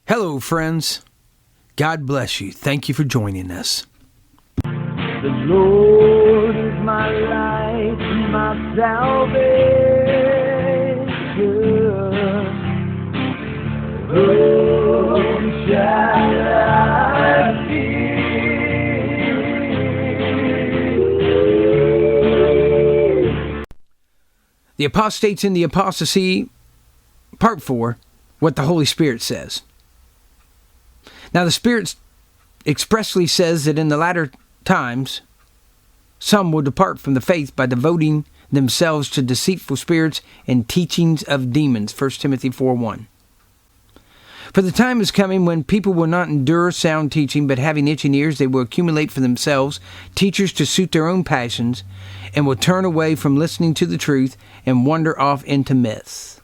Hello, friends. God bless you. Thank you for joining us. The Lord is my light and my salvation. Whom shall I fear? The Apostates in the Apostasy, Part 4, what the Holy Spirit says. Now the Spirit expressly says that in the latter times, some will depart from the faith by devoting themselves to deceitful spirits and teachings of demons. 1 Timothy 4:1. For the time is coming when people will not endure sound teaching, but having itching ears, they will accumulate for themselves teachers to suit their own passions, and will turn away from listening to the truth and wander off into myths.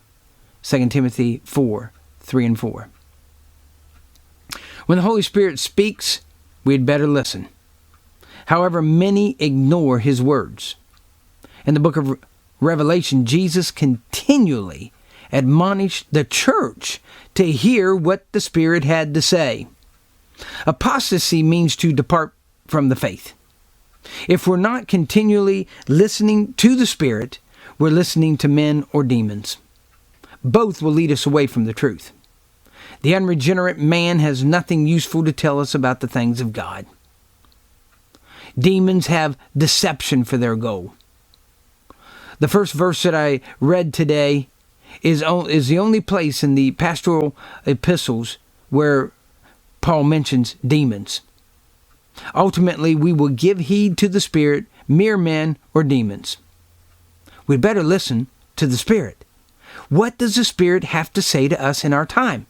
2 Timothy 4:3 and 4. When the Holy Spirit speaks, we had better listen. However, many ignore His words. In the book of Revelation, Jesus continually admonished the church to hear what the Spirit had to say. Apostasy means to depart from the faith. If we're not continually listening to the Spirit, we're listening to men or demons. Both will lead us away from the truth. The unregenerate man has nothing useful to tell us about the things of God. Demons have deception for their goal. The first verse that I read today is the only place in the pastoral epistles where Paul mentions demons. Ultimately, we will give heed to the Spirit, mere men or demons. We'd better listen to the Spirit. What does the Spirit have to say to us in our time?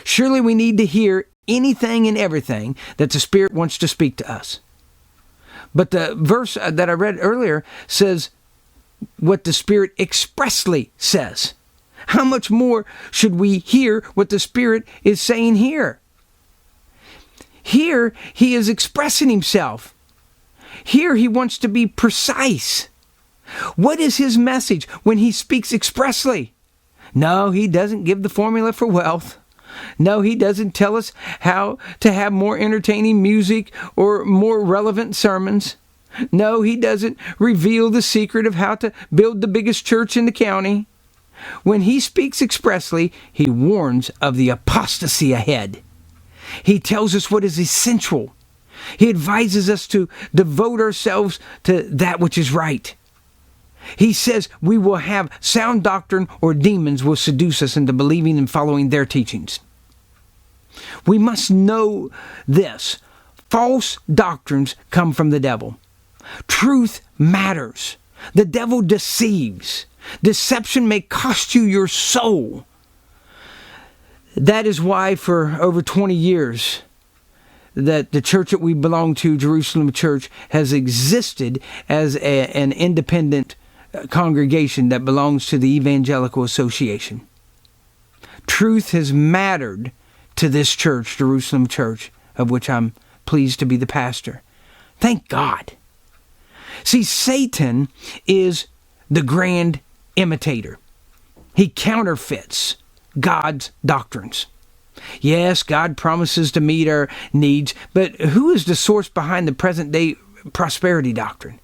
Surely we need to hear anything and everything that the Spirit wants to speak to us. But the verse that I read earlier says what the Spirit expressly says. How much more should we hear what the Spirit is saying here? Here, He is expressing Himself. Here, He wants to be precise. What is His message when He speaks expressly? No, He doesn't give the formula for wealth. No, He doesn't tell us how to have more entertaining music or more relevant sermons. No, He doesn't reveal the secret of how to build the biggest church in the county. When He speaks expressly, He warns of the apostasy ahead. He tells us what is essential. He advises us to devote ourselves to that which is right. He says we will have sound doctrine or demons will seduce us into believing and following their teachings. We must know this. False doctrines come from the devil. Truth matters. The devil deceives. Deception may cost you your soul. That is why for over 20 years that the church that we belong to, Jerusalem Church, has existed as an independent congregation that belongs to the Evangelical Association. Truth has mattered to this church, Jerusalem Church, of which I'm pleased to be the pastor. Thank God. See, Satan is the grand imitator. He counterfeits God's doctrines. Yes, God promises to meet our needs, but who is the source behind the present day prosperity doctrine?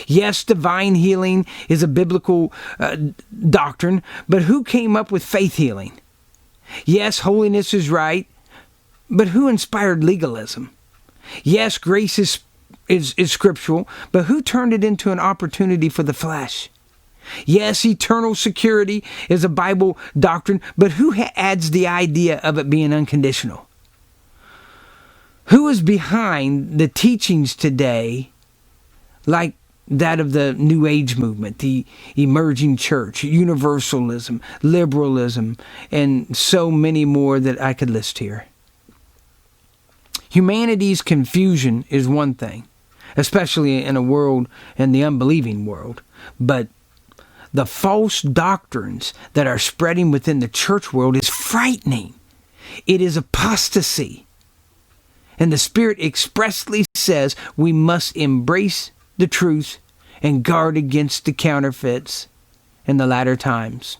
Yes, divine healing is a biblical doctrine, but who came up with faith healing? Yes, holiness is right, but who inspired legalism? Yes, grace is scriptural, but who turned it into an opportunity for the flesh? Yes, eternal security is a Bible doctrine, but who adds the idea of it being unconditional? Who is behind the teachings today like that of the New Age movement, the emerging church, universalism, liberalism, and so many more that I could list here? Humanity's confusion is one thing, especially in a world, in the unbelieving world, but the false doctrines that are spreading within the church world is frightening. It is apostasy. And the Spirit expressly says we must embrace the truth and guard against the counterfeits in the latter times.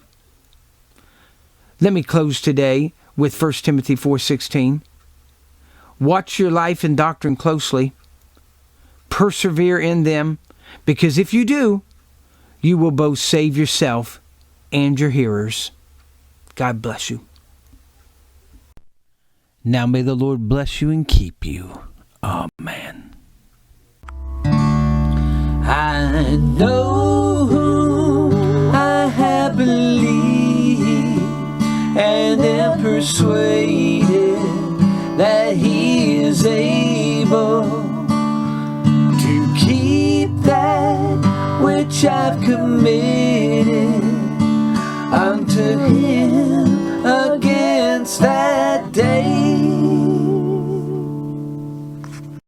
Let me close today with 1 Timothy 4:16. Watch your life and doctrine closely. Persevere in them, because if you do, you will both save yourself and your hearers. God bless you. Now may the Lord bless you and keep you. Amen. I know who I have believed and am persuaded that He is able to keep that which I've committed unto Him against that day.